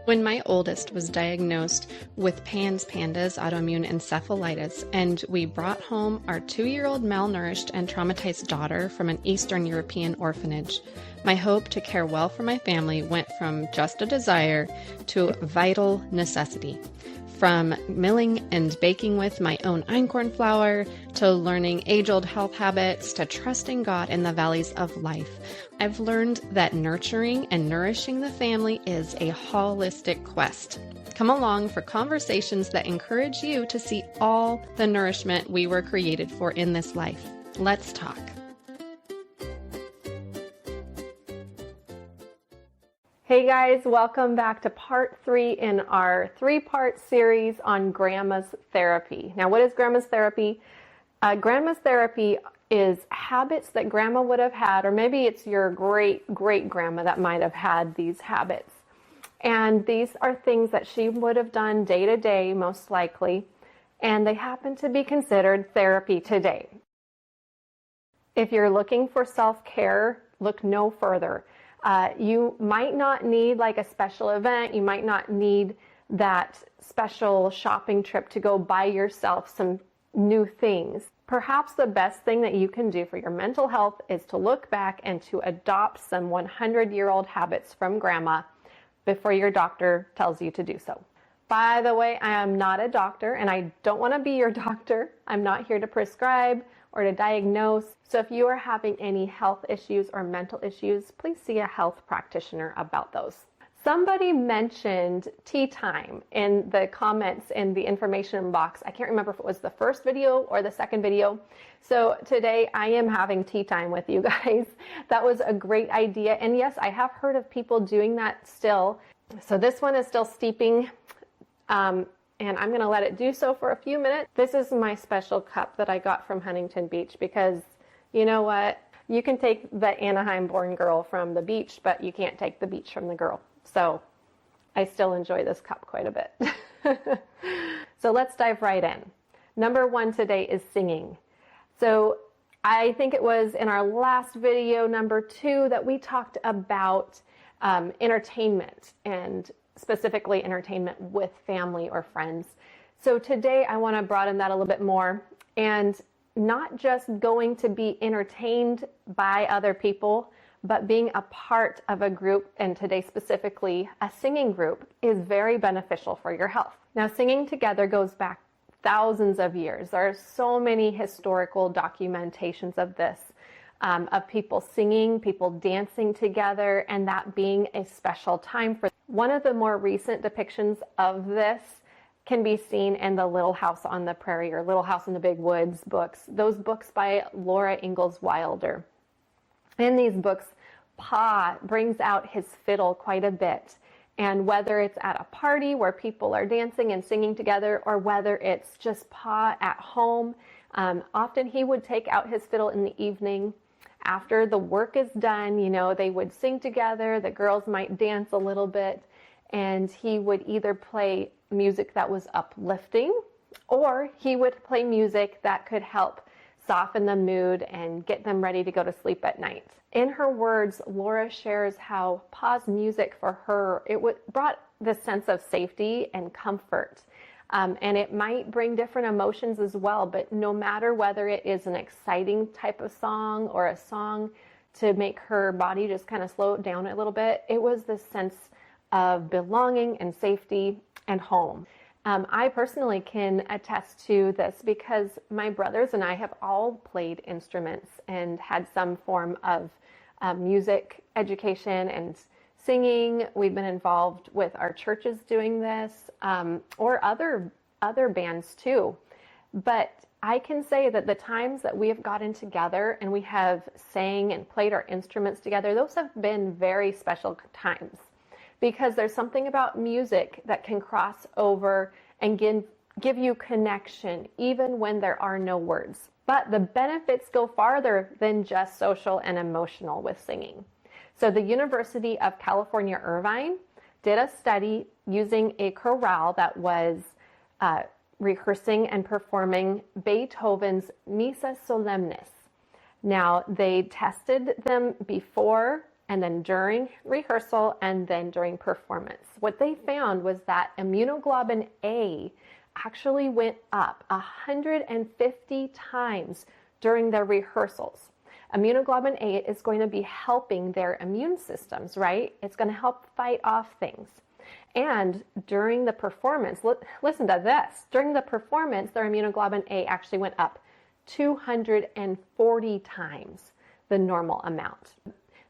When my oldest was diagnosed with PANS pandas autoimmune encephalitis, and we brought home our 2-year-old malnourished and traumatized daughter from an Eastern European orphanage, my hope to care well for my family went from just a desire to a vital necessity. From milling and baking with my own einkorn flour, to learning age-old health habits, to trusting God in the valleys of life, I've learned that nurturing and nourishing the family is a holistic quest. Come along for conversations that encourage you to see all the nourishment we were created for in this life. Let's talk. Hey guys, welcome back to part 3 in our 3-part series on Grandma's Therapy. Now, what is Grandma's Therapy? Grandma's Therapy is habits that Grandma would have had, or maybe it's your great-great-grandma that might have had these habits. And these are things that she would have done day to day, most likely, and they happen to be considered therapy today. If you're looking for self-care, look no further. You might not need like a special event. You might not need that special shopping trip to go buy yourself some new things. Perhaps the best thing that you can do for your mental health is to look back and to adopt some 100-year-old habits from Grandma before your doctor tells you to do so. By the way, I am not a doctor and I don't want to be your doctor. I'm not here to prescribe or to diagnose. So if you are having any health issues or mental issues, please see a health practitioner about those. Somebody mentioned tea time in the comments in the information box. I can't remember if it was the first video or the second video. So today I am having tea time with you guys. That was a great idea. And yes, I have heard of people doing that still. So this one is still steeping. And I'm going to let it do so for a few minutes. This is my special cup that I got from Huntington Beach because, you know what? You can take the Anaheim-born girl from the beach, but you can't take the beach from the girl. So I still enjoy this cup quite a bit. So let's dive right in. Number 1 today is singing. So I think it was in our last video, number 2, that we talked about entertainment, and specifically entertainment with family or friends. So today I want to broaden that a little bit more, and not just going to be entertained by other people, but being a part of a group, and today specifically a singing group, is very beneficial for your health. Now, singing together goes back thousands of years. There are so many historical documentations of this, of people singing, people dancing together, and that being a special time for them. One of the more recent depictions of this can be seen in the Little House on the Prairie or Little House in the Big Woods books, those books by Laura Ingalls Wilder. In these books, Pa brings out his fiddle quite a bit. And whether it's at a party where people are dancing and singing together, or whether it's just Pa at home, often he would take out his fiddle in the evening. After the work is done, you know, they would sing together, the girls might dance a little bit, and he would either play music that was uplifting, or he would play music that could help soften the mood and get them ready to go to sleep at night. In her words, Laura shares how Pa's music for her, brought this sense of safety and comfort. And it might bring different emotions as well, but no matter whether it is an exciting type of song or a song to make her body just kind of slow down a little bit, it was this sense of belonging and safety and home. I personally can attest to this because my brothers and I have all played instruments and had some form of music education and singing. We've been involved with our churches doing this, or other bands too. But I can say that the times that we have gotten together and we have sang and played our instruments together, those have been very special times, because there's something about music that can cross over and give you connection even when there are no words. But the benefits go farther than just social and emotional with singing. So the University of California, Irvine did a study using a chorale that was rehearsing and performing Beethoven's Missa Solemnis. Now, they tested them before and then during rehearsal, and then during performance. What they found was that immunoglobulin A actually went up 150 times during their rehearsals. Immunoglobulin A is going to be helping their immune systems, right? It's going to help fight off things. And during the performance, listen to this, during the performance, their immunoglobulin A actually went up 240 times the normal amount.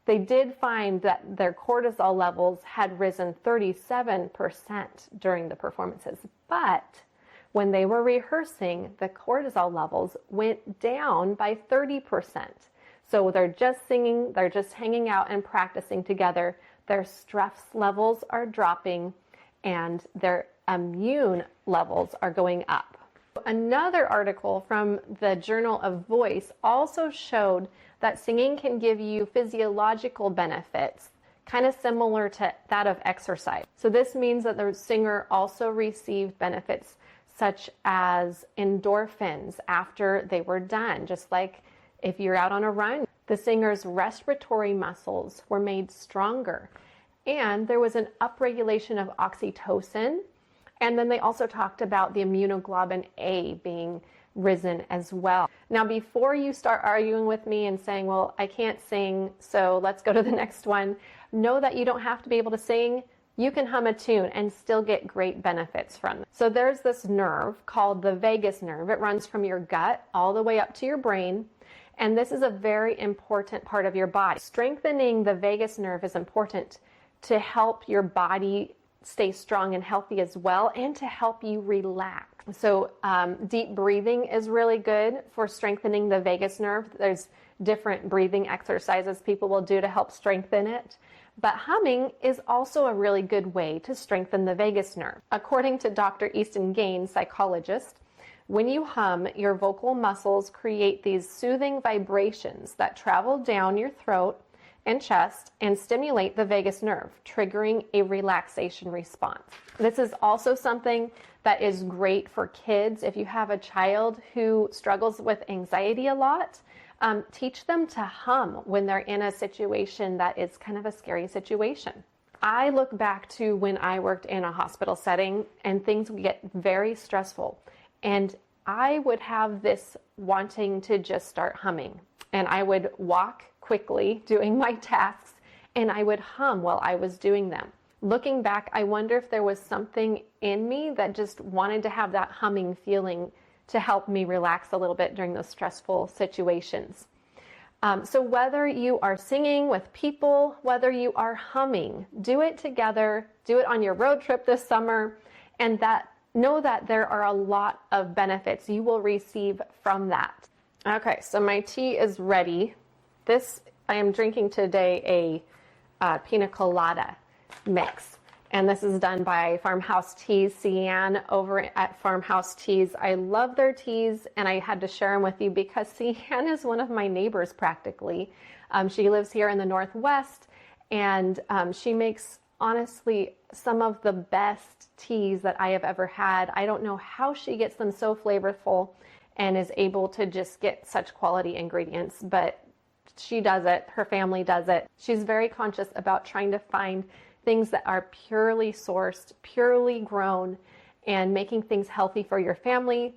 They did find that their cortisol levels had risen 37% during the performances, but when they were rehearsing, the cortisol levels went down by 30%. So they're just singing, they're just hanging out and practicing together. Their stress levels are dropping and their immune levels are going up. Another article from the Journal of Voice also showed that singing can give you physiological benefits, kind of similar to that of exercise. So this means that the singer also received benefits such as endorphins after they were done. Just like if you're out on a run, the singer's respiratory muscles were made stronger. And there was an upregulation of oxytocin. And then they also talked about the immunoglobulin A being risen as well. Now, before you start arguing with me and saying, well, I can't sing, so let's go to the next one, know that you don't have to be able to sing. You can hum a tune and still get great benefits from it. So there's this nerve called the vagus nerve. It runs from your gut all the way up to your brain. And this is a very important part of your body. Strengthening the vagus nerve is important to help your body stay strong and healthy as well, and to help you relax. So deep breathing is really good for strengthening the vagus nerve. There's different breathing exercises people will do to help strengthen it. But humming is also a really good way to strengthen the vagus nerve. According to Dr. Easton Gaines, psychologist, when you hum, your vocal muscles create these soothing vibrations that travel down your throat and chest and stimulate the vagus nerve, triggering a relaxation response. This is also something that is great for kids. If you have a child who struggles with anxiety a lot, teach them to hum when they're in a situation that is kind of a scary situation. I look back to when I worked in a hospital setting and things would get very stressful. And I would have this wanting to just start humming. And I would walk quickly doing my tasks, and I would hum while I was doing them. Looking back, I wonder if there was something in me that just wanted to have that humming feeling to help me relax a little bit during those stressful situations. So whether you are singing with people, whether you are humming, do it together, do it on your road trip this summer, and know that there are a lot of benefits you will receive from that. Okay, so my tea is ready. I am drinking today a pina colada mix, and this is done by Farmhouse Teas, Cian over at Farmhouse Teas. I love their teas, and I had to share them with you because Cian is one of my neighbors practically. She lives here in the Northwest, and she makes, honestly, some of the best teas that I have ever had. I don't know how she gets them so flavorful and is able to just get such quality ingredients, but she does it. Her family does it. She's very conscious about trying to find things that are purely sourced, purely grown, and making things healthy for your family.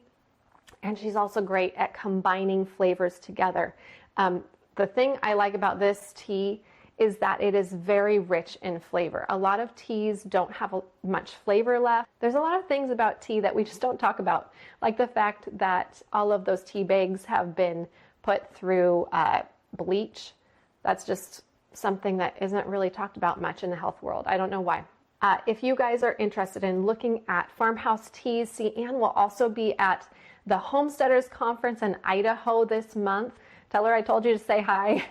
And she's also great at combining flavors together. The thing I like about this tea is that it is very rich in flavor. A lot of teas don't have much flavor left. There's a lot of things about tea that we just don't talk about, like the fact that all of those tea bags have been put through bleach. That's just something that isn't really talked about much in the health world. I don't know why. If you guys are interested in looking at Farmhouse Teas, Cian will also be at the Homesteaders Conference in Idaho this month. Tell her I told you to say hi.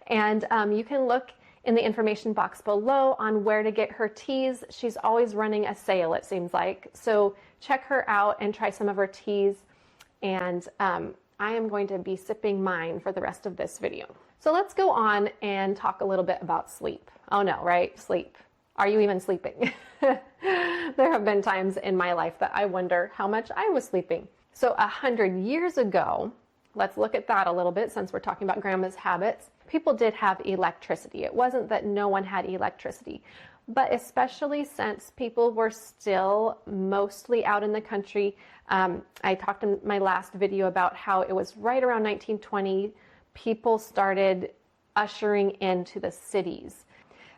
And you can look in the information box below on where to get her teas. She's always running a sale, it seems like. So check her out and try some of her teas. And I am going to be sipping mine for the rest of this video. So let's go on and talk a little bit about sleep. Oh no, right? Sleep. Are you even sleeping? There have been times in my life that I wonder how much I was sleeping. So 100 years ago, let's look at that a little bit since we're talking about grandma's habits. People did have electricity. It wasn't that no one had electricity, but especially since people were still mostly out in the country. I talked in my last video about how it was right around 1920, people started ushering into the cities.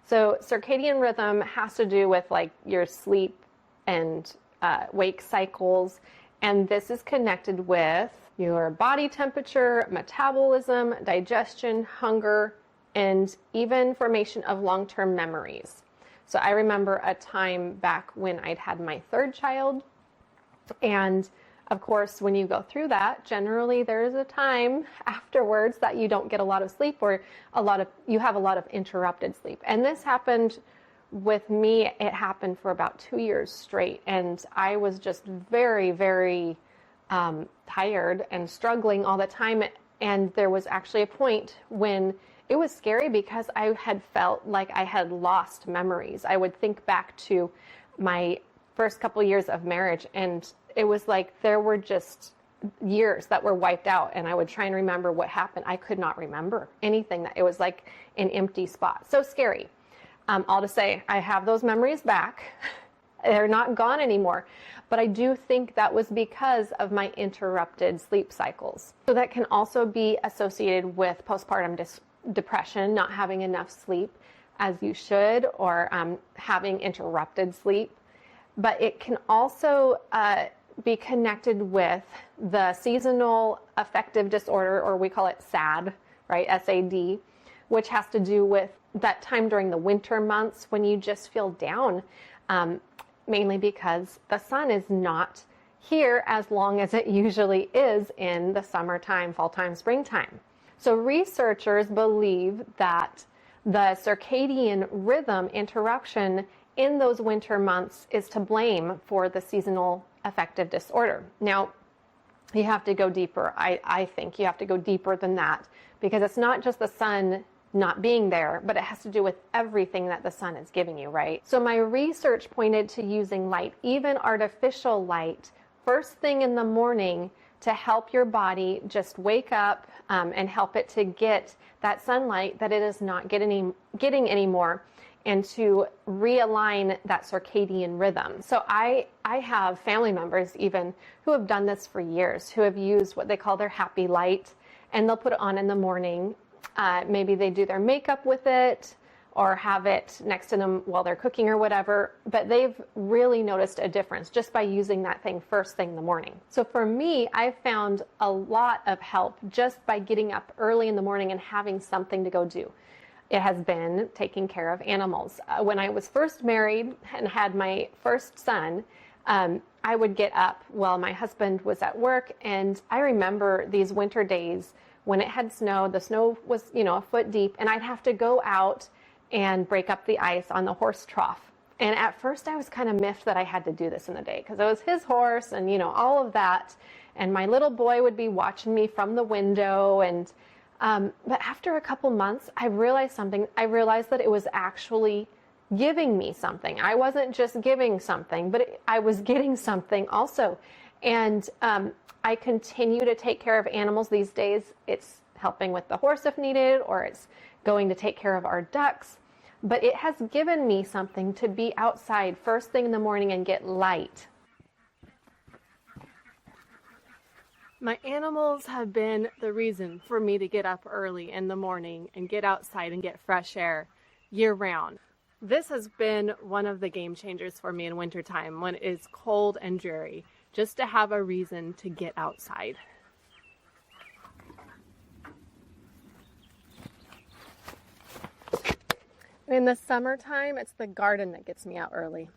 So circadian rhythm has to do with like your sleep and wake cycles, and this is connected with your body temperature, metabolism, digestion, hunger, and even formation of long-term memories. So I remember a time back when I'd had my third child, and of course, when you go through that, generally there's a time afterwards that you don't get a lot of sleep, or you have a lot of interrupted sleep. And this happened with me. It happened for about 2 years straight, and I was just very, very tired and struggling all the time. And there was actually a point when it was scary because I had felt like I had lost memories. I would think back to my first couple years of marriage, and it was like there were just years that were wiped out, and I would try and remember what happened. I could not remember anything. It was like an empty spot. So scary. All to say, I have those memories back. They're not gone anymore. But I do think that was because of my interrupted sleep cycles. So that can also be associated with postpartum depression, not having enough sleep as you should, or having interrupted sleep. But it can also be connected with the seasonal affective disorder, or we call it SAD, right? SAD, which has to do with that time during the winter months when you just feel down, mainly because the sun is not here as long as it usually is in the summertime, fall time, springtime. So researchers believe that the circadian rhythm interruption in those winter months is to blame for the seasonal affective disorder. Now, you have to go deeper. I think you have to go deeper than that, because it's not just the sun not being there, but it has to do with everything that the sun is giving you, right? So my research pointed to using light, even artificial light, first thing in the morning to help your body just wake up and help it to get that sunlight that it is not getting anymore, and to realign that circadian rhythm. So I have family members even who have done this for years, who have used what they call their happy light, and they'll put it on in the morning. Maybe they do their makeup with it or have it next to them while they're cooking or whatever, but they've really noticed a difference just by using that thing first thing in the morning. So for me, I've found a lot of help just by getting up early in the morning and having something to go do. It has been taking care of animals. When I was first married and had my first son, I would get up while my husband was at work, and I remember these winter days when it had snowed. The snow was, a foot deep, and I'd have to go out and break up the ice on the horse trough. And at first I was kind of miffed that I had to do this in the day because it was his horse and, all of that. And my little boy would be watching me from the window. And but after a couple months, I realized something. I realized that it was actually giving me something. I wasn't just giving something, but I was getting something also. And I continue to take care of animals these days. It's helping with the horse if needed, or it's going to take care of our ducks. But it has given me something to be outside first thing in the morning and get light. My animals have been the reason for me to get up early in the morning and get outside and get fresh air year round. This has been one of the game changers for me in wintertime when it's cold and dreary, just to have a reason to get outside. In the summertime, it's the garden that gets me out early.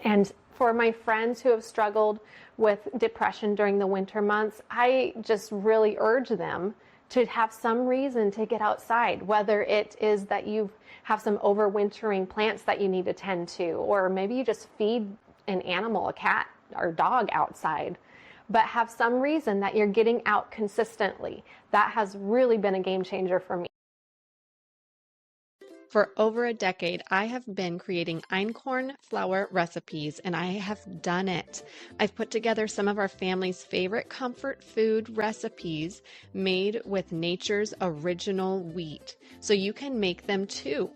And for my friends who have struggled with depression during the winter months, I just really urge them to have some reason to get outside, whether it is that you have some overwintering plants that you need to tend to, or maybe you just feed an animal, a cat or dog outside, but have some reason that you're getting out consistently. That has really been a game changer for me. For over a decade, I have been creating einkorn flour recipes, and I have done it. I've put together some of our family's favorite comfort food recipes made with nature's original wheat, so you can make them too.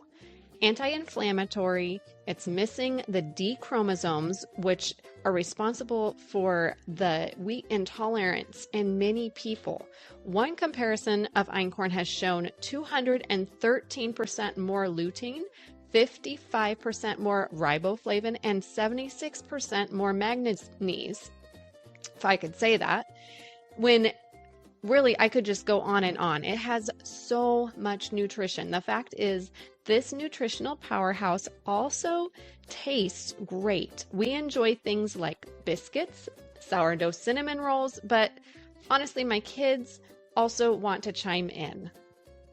Anti-inflammatory, it's missing the D chromosomes, which are responsible for the wheat intolerance in many people. One comparison of einkorn has shown 213% more lutein, 55% more riboflavin, and 76% more manganese, if I could say that, when really I could just go on and on. It has so much nutrition. The fact is, this nutritional powerhouse also tastes great. We enjoy things like biscuits, sourdough cinnamon rolls, but honestly, my kids also want to chime in.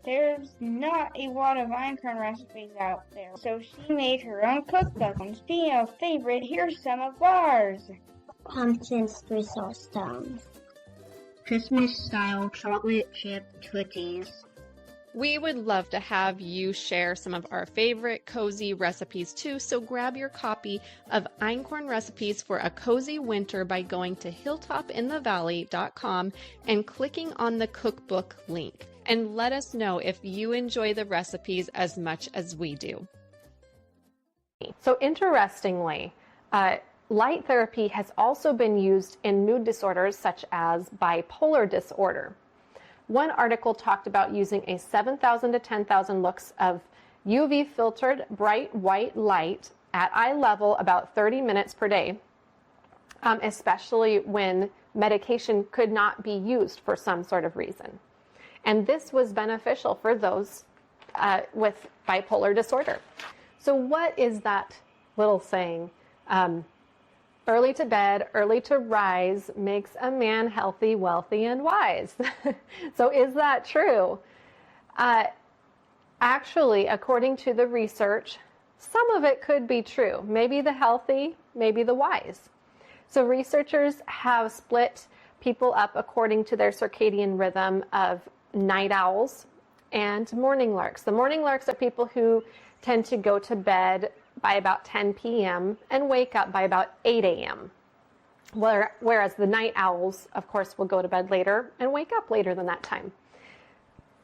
There's not a lot of einkorn recipes out there, so she made her own cookbook. And speaking of favorite, here's some of ours. Pumpkin drizzle stones. Christmas-style chocolate chip cookies. We would love to have you share some of our favorite cozy recipes too, so grab your copy of Einkorn Recipes for a Cozy Winter by going to hilltopinthevalley.com and clicking on the cookbook link. And let us know if you enjoy the recipes as much as we do. So interestingly, light therapy has also been used in mood disorders such as bipolar disorder. One article talked about using a 7,000 to 10,000 lux of UV filtered bright white light at eye level about 30 minutes per day, especially when medication could not be used for some sort of reason. And this was beneficial for those with bipolar disorder. So what is that little saying? Early to bed, early to rise makes a man healthy, wealthy, and wise. So is that true? Actually, according to the research, some of it could be true. Maybe the healthy, maybe the wise. So researchers have split people up according to their circadian rhythm of night owls and morning larks. The morning larks are people who tend to go to bed by about 10 p.m. and wake up by about 8 a.m. Whereas the night owls, of course, will go to bed later and wake up later than that time.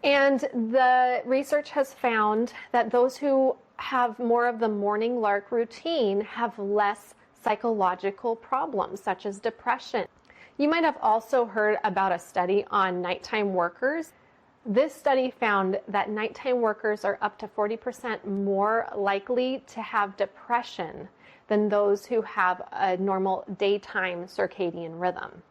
And the research has found that those who have more of the morning lark routine have less psychological problems, such as depression. You might have also heard about a study on nighttime workers. This study found that nighttime workers are up to 40% more likely to have depression than those who have a normal daytime circadian rhythm.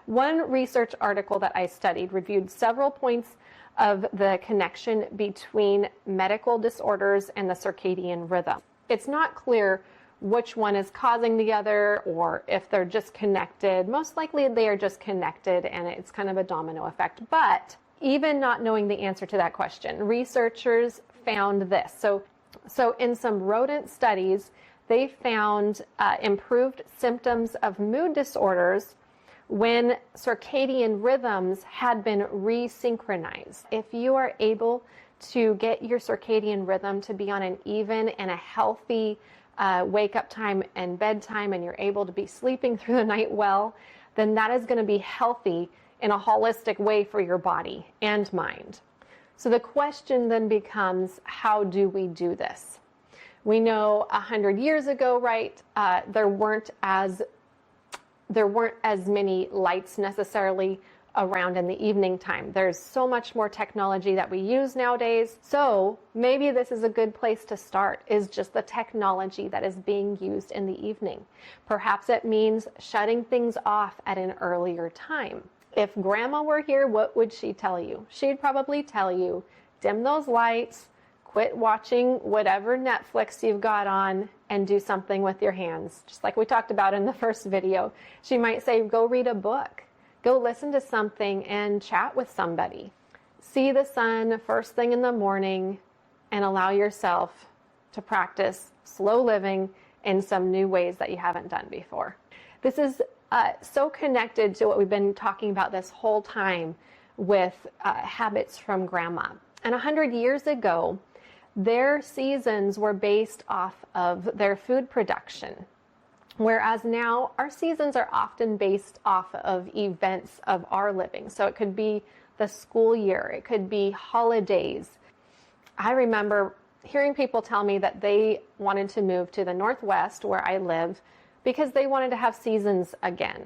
One research article that I studied reviewed several points of the connection between medical disorders and the circadian rhythm. It's not clear which one is causing the other or if they're just connected. Most likely they are just connected and it's kind of a domino effect. But even not knowing the answer to that question, researchers found this. So in some rodent studies, they found improved symptoms of mood disorders when circadian rhythms had been resynchronized. If you are able to get your circadian rhythm to be on an even and a healthy wake up time and bedtime, and you're able to be sleeping through the night well, then that is going to be healthy in a holistic way for your body and mind. So the question then becomes, how do we do this? We know 100 years ago, right, there weren't as many lights necessarily around in the evening time. There's so much more technology that we use nowadays. So maybe this is a good place to start, is just the technology that is being used in the evening. Perhaps it means shutting things off at an earlier time. If grandma were here, what would she tell you? She'd probably tell you, dim those lights, quit watching whatever Netflix you've got on, and do something with your hands. Just like we talked about in the first video. She might say, go read a book. Go listen to something and chat with somebody. See the sun first thing in the morning and allow yourself to practice slow living in some new ways that you haven't done before. This is so connected to what we've been talking about this whole time with habits from grandma. And 100 years ago, their seasons were based off of their food production. Whereas now our seasons are often based off of events of our living. So it could be the school year, it could be holidays. I remember hearing people tell me that they wanted to move to the Northwest where I live because they wanted to have seasons again,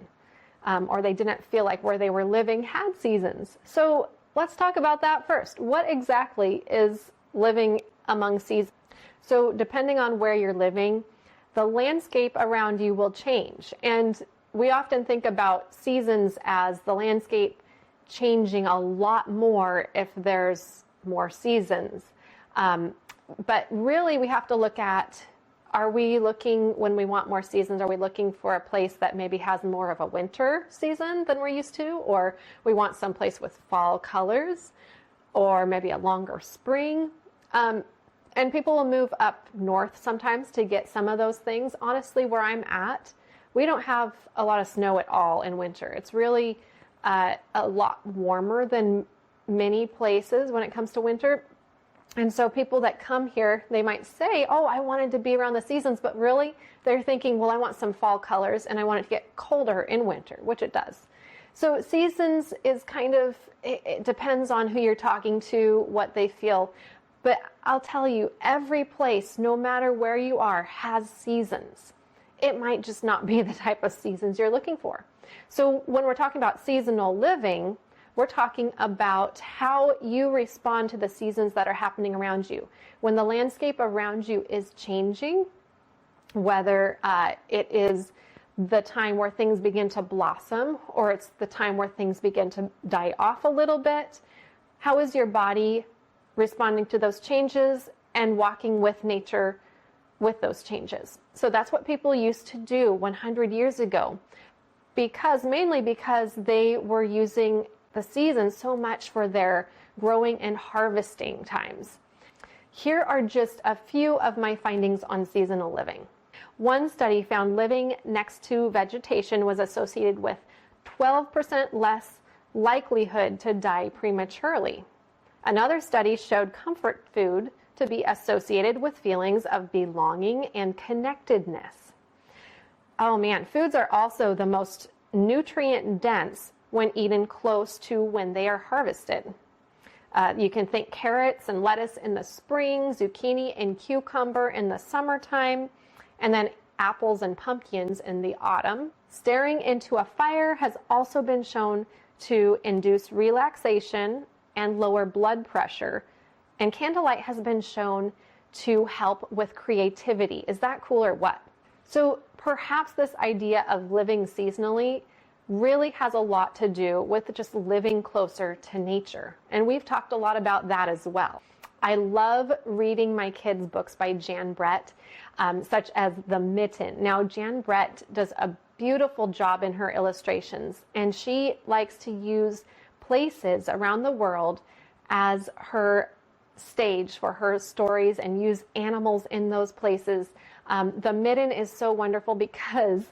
or they didn't feel like where they were living had seasons. So let's talk about that first. What exactly is living among seasons? So depending on where you're living, the landscape around you will change. And we often think about seasons as the landscape changing a lot more if there's more seasons. But really we have to look at, are we looking, when we want more seasons, are we looking for a place that maybe has more of a winter season than we're used to? Or we want some place with fall colors, or maybe a longer spring? And people will move up north sometimes to get some of those things. Honestly, where I'm at, we don't have a lot of snow at all in winter. It's really a lot warmer than many places when it comes to winter. And so people that come here, they might say, oh, I wanted to be around the seasons, but really they're thinking, well, I want some fall colors and I want it to get colder in winter, which it does. So seasons is kind of, it depends on who you're talking to, what they feel. But I'll tell you, every place, no matter where you are, has seasons. It might just not be the type of seasons you're looking for. So when we're talking about seasonal living, we're talking about how you respond to the seasons that are happening around you. When the landscape around you is changing, whether it is the time where things begin to blossom, or it's the time where things begin to die off a little bit, how is your body responding to those changes and walking with nature with those changes? So that's what people used to do 100 years ago, mainly because they were using the seasons so much for their growing and harvesting times. Here are just a few of my findings on seasonal living. One study found living next to vegetation was associated with 12% less likelihood to die prematurely. Another study showed comfort food to be associated with feelings of belonging and connectedness. Oh man, foods are also the most nutrient dense when eaten close to when they are harvested. You can think carrots and lettuce in the spring, zucchini and cucumber in the summertime, and then apples and pumpkins in the autumn. Staring into a fire has also been shown to induce relaxation and lower blood pressure. And candlelight has been shown to help with creativity. Is that cool or what? So perhaps this idea of living seasonally really has a lot to do with just living closer to nature. And we've talked a lot about that as well. I love reading my kids' books by Jan Brett, such as The Mitten. Now, Jan Brett does a beautiful job in her illustrations, and she likes to use places around the world as her stage for her stories and use animals in those places. The Mitten is so wonderful because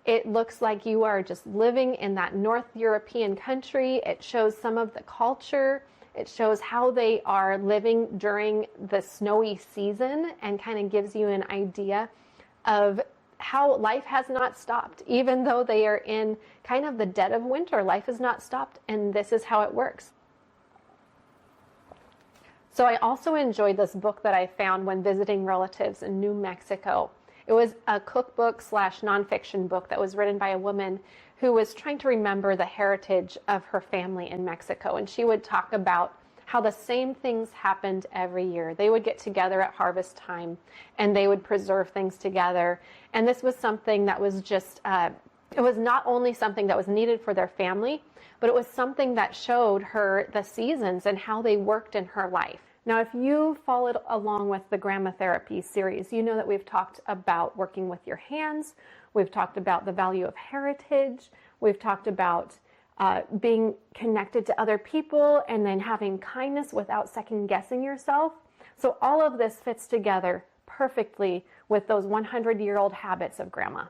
it looks like you are just living in that North European country. It shows some of the culture. It shows how they are living during the snowy season and kind of gives you an idea of how life has not stopped. Even though they are in kind of the dead of winter, life has not stopped, and this is how it works. So I also enjoyed this book that I found when visiting relatives in New Mexico. It was a cookbook / nonfiction book that was written by a woman who was trying to remember the heritage of her family in Mexico. And she would talk about how the same things happened every year. They would get together at harvest time and they would preserve things together. And this was something that was just, it was not only something that was needed for their family, but it was something that showed her the seasons and how they worked in her life. Now, if you followed along with the Grandma Therapy series, you know that we've talked about working with your hands. We've talked about the value of heritage. We've talked about being connected to other people and then having kindness without second guessing yourself. So all of this fits together perfectly with those 100-year-old habits of Grandma.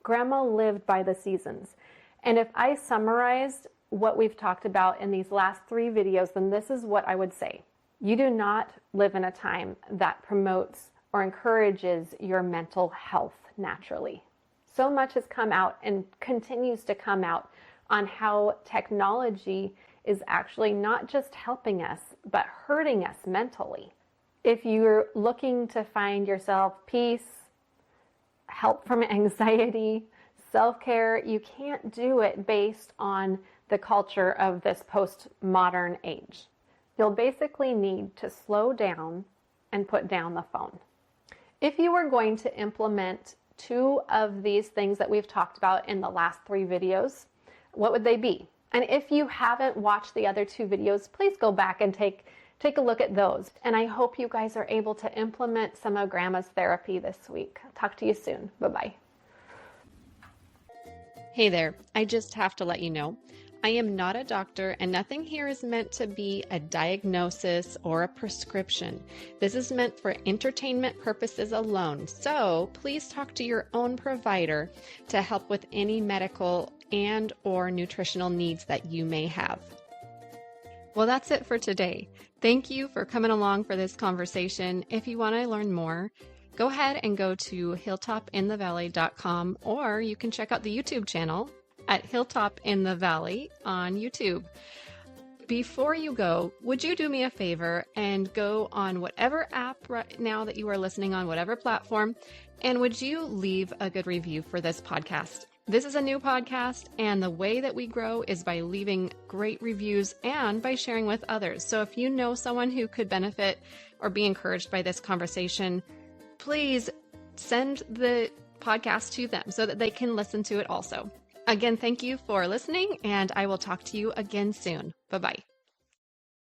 Grandma lived by the seasons. And if I summarized what we've talked about in these last 3 videos, then this is what I would say. You do not live in a time that promotes or encourages your mental health naturally. So much has come out and continues to come out on how technology is actually not just helping us, but hurting us mentally. If you're looking to find yourself peace, help from anxiety, self-care, you can't do it based on the culture of this postmodern age. You'll basically need to slow down and put down the phone. If you were going to implement 2 of these things that we've talked about in the last 3 videos, what would they be? And if you haven't watched the other 2 videos, please go back and take a look at those. And I hope you guys are able to implement some of Grandma's therapy this week. I'll talk to you soon. Bye-bye. Hey there, I just have to let you know, I am not a doctor and nothing here is meant to be a diagnosis or a prescription. This is meant for entertainment purposes alone, so please talk to your own provider to help with any medical and or nutritional needs that you may have. Well, that's it for today. Thank you for coming along for this conversation. If you want to learn more, go ahead and go to hilltopinthevalley.com, or you can check out the YouTube channel at Hilltop in the Valley on YouTube. Before you go, would you do me a favor and go on whatever app right now that you are listening on, whatever platform, and would you leave a good review for this podcast? This is a new podcast, and the way that we grow is by leaving great reviews and by sharing with others. So if you know someone who could benefit or be encouraged by this conversation, please send the podcast to them so that they can listen to it also. Again, thank you for listening, and I will talk to you again soon. Bye-bye.